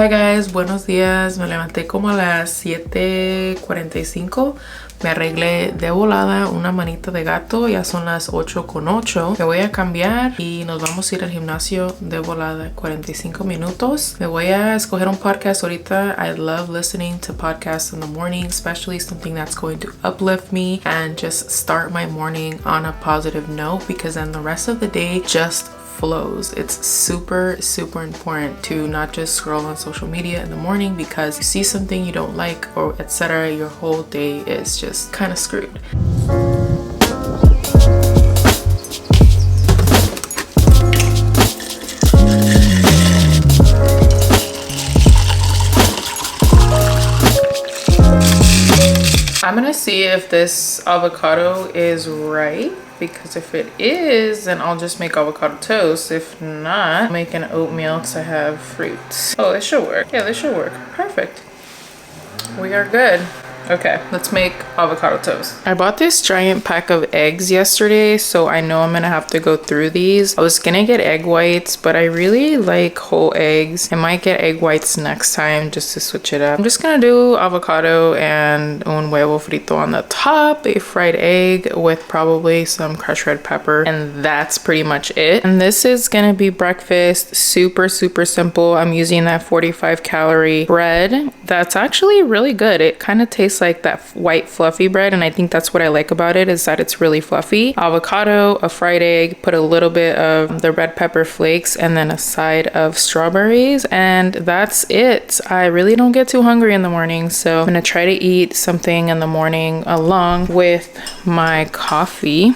Hi guys, buenos días. Me levanté como a las 7:45. Me arreglé de volada, una manita de gato. Ya son las 8:08. Me voy a cambiar y nos vamos a ir al gimnasio de volada, 45 minutos. Me voy a escoger un podcast ahorita. I love listening to podcasts in the morning, especially something that's going to uplift me and just start my morning on a positive note, because then the rest of the day just flows. It's super important to not just scroll on social media in the morning because you see something you don't like or etc. Your whole day is just kind of screwed. I'm gonna see if this avocado is right, because if it is, then I'll just make avocado toast. If not, I'll make an oatmeal because I have fruits. Oh, this should work. Yeah, this should work. Perfect. We are good. Okay, let's make avocado toast. I bought this giant pack of eggs yesterday, so I know I'm gonna have to go through these. I was gonna get egg whites, but I really like whole eggs. I might get egg whites next time just to switch it up. I'm just gonna do avocado and un huevo frito on the top, a fried egg with probably some crushed red pepper, and that's pretty much it. And this is gonna be breakfast. Super simple. I'm using that 45 calorie bread. That's actually really good. It kind of tastes like that white fluffy bread, and I think that's what I like about it, is that it's really fluffy. Avocado, a fried egg, put a little bit of the red pepper flakes, and then a side of strawberries, and that's it. I really don't get too hungry in the morning, so I'm gonna try to eat something in the morning along with my coffee.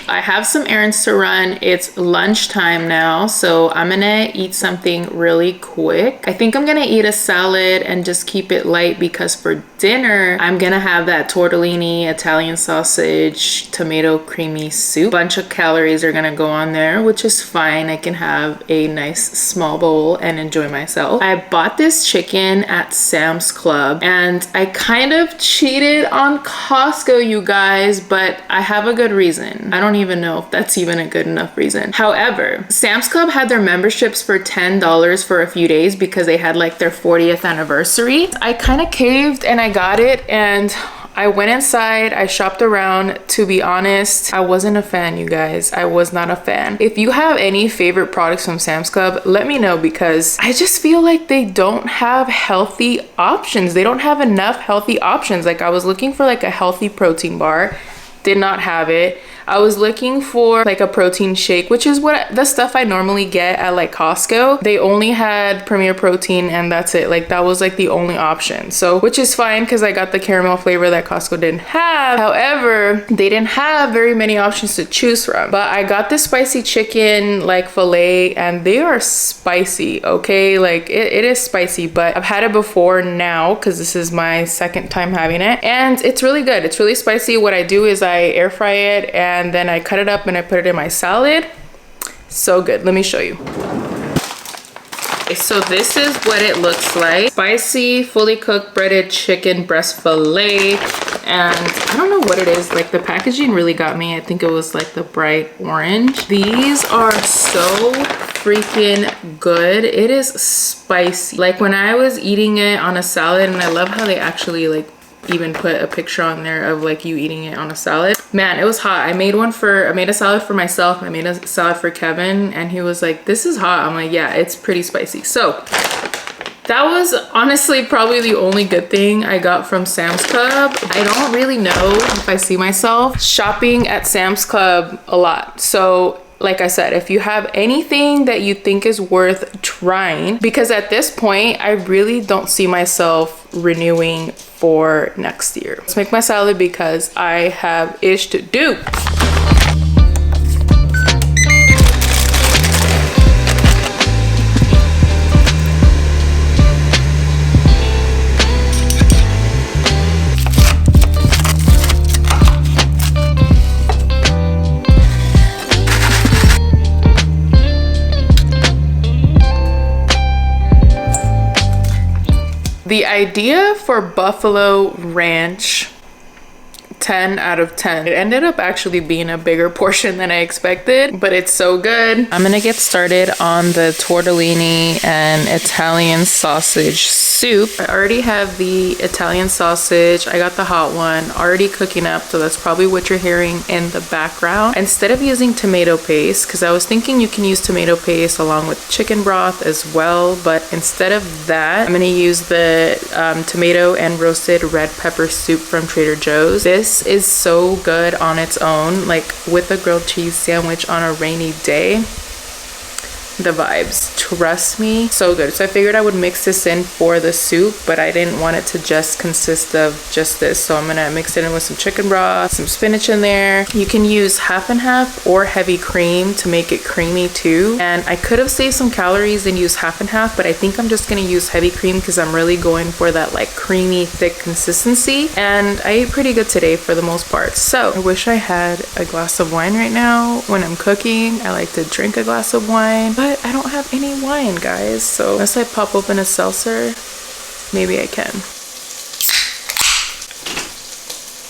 I have some errands to run. It's lunchtime now, so I'm gonna eat something really quick. I think I'm gonna eat a salad and just keep it light, because for dinner, I'm gonna have that tortellini, Italian sausage, tomato creamy soup. Bunch of calories are gonna go on there, which is fine. I can have a nice small bowl and enjoy myself. I bought this chicken at Sam's Club, and I kind of cheated on Costco, you guys, but I have a good reason. I don't even know if that's even a good enough reason. However, Sam's Club had their memberships for $10 for a few days because they had like their 40th anniversary. I kind of caved and I got it, and I went inside, I shopped around. To be honest, I wasn't a fan, you guys. I was not a fan. If you have any favorite products from Sam's Club, let me know, because I just feel like they don't have healthy options. They don't have enough healthy options. Like, I was looking for like a healthy protein bar, did not have it. I was looking for like a protein shake, which is what the stuff I normally get at like Costco. They only had Premier Protein, and that's it. Like, that was like the only option. So, which is fine because I got the caramel flavor that Costco didn't have. However, they didn't have very many options to choose from. But I got this spicy chicken like filet, and they are spicy, okay? Like, it is spicy, but I've had it before now because this is my second time having it. And it's really good. It's really spicy. What I do is I air fry it, and then I cut it up and I put it in my salad. So good. Let me show you. Okay, so this is what it looks like. Spicy, fully cooked breaded chicken breast fillet. And I don't know what it is. Like, the packaging really got me. I think it was like the bright orange. These are so freaking good. It is spicy. Like, when I was eating it on a salad, and I love how they actually like even put a picture on there of like you eating it on a salad. Man, it was hot. I made a salad for myself. I made a salad for Kevin, and he was like, this is hot. I'm like, yeah, it's pretty spicy. So that was honestly probably the only good thing I got from Sam's Club. I don't really know if I see myself shopping at Sam's Club a lot. So like I said, if you have anything that you think is worth trying, because at this point, I really don't see myself renewing for next year. Let's make my salad because I have ish to do. The idea for Buffalo Ranch 10 out of 10. It ended up actually being a bigger portion than I expected, but it's so good. I'm gonna get started on the tortellini and Italian sausage soup. I already have the Italian sausage. I got the hot one already cooking up, so that's probably what you're hearing in the background. Instead of using tomato paste, because I was thinking you can use tomato paste along with chicken broth as well, but instead of that, I'm gonna use the tomato and roasted red pepper soup from Trader Joe's. This is so good on its own, like with a grilled cheese sandwich on a rainy day. The vibes, trust me, so good. So I figured I would mix this in for the soup, but I didn't want it to just consist of just this, so I'm gonna mix it in with some chicken broth, some spinach in there. You can use half and half or heavy cream to make it creamy too, and I could have saved some calories and used half and half, but I think I'm just gonna use heavy cream because I'm really going for that like creamy thick consistency, and I ate pretty good today for the most part. So I wish I had a glass of wine right now when I'm cooking. I like to drink a glass of wine, but I don't have any wine, guys, so unless I pop open a seltzer, maybe I can.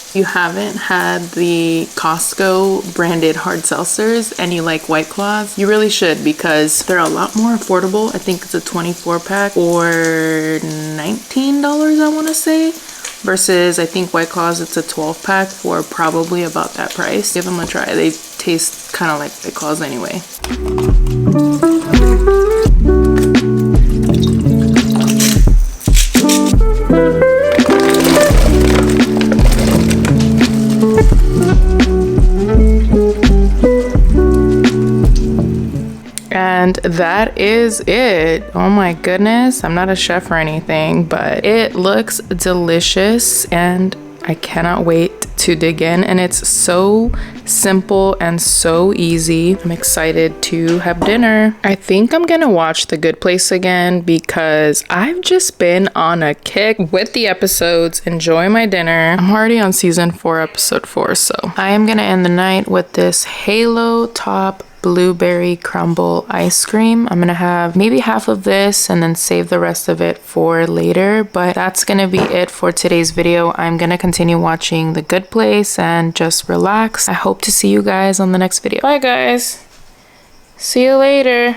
If you haven't had the Costco branded hard seltzers and you like White Claws, you really should, because they're a lot more affordable. I think it's a 24 pack for $19, I want to say, versus I think White Claws, it's a 12 pack for probably about that price. Give them a try. They taste kind of like White Claws anyway. And that is it. Oh my goodness, I'm not a chef or anything, but it looks delicious and I cannot wait to dig in, and it's so simple and so easy. I'm excited to have dinner. I think I'm gonna watch The Good Place again because I've just been on a kick with the episodes. Enjoy my dinner. I'm already on season 4, episode 4, so I am gonna end the night with this Halo Top blueberry crumble ice cream. I'm gonna have maybe half of this and then save the rest of it for later, but that's gonna be it for today's video. I'm gonna continue watching The Good Place and just relax. I hope to see you guys on the next video. Bye guys, see you later.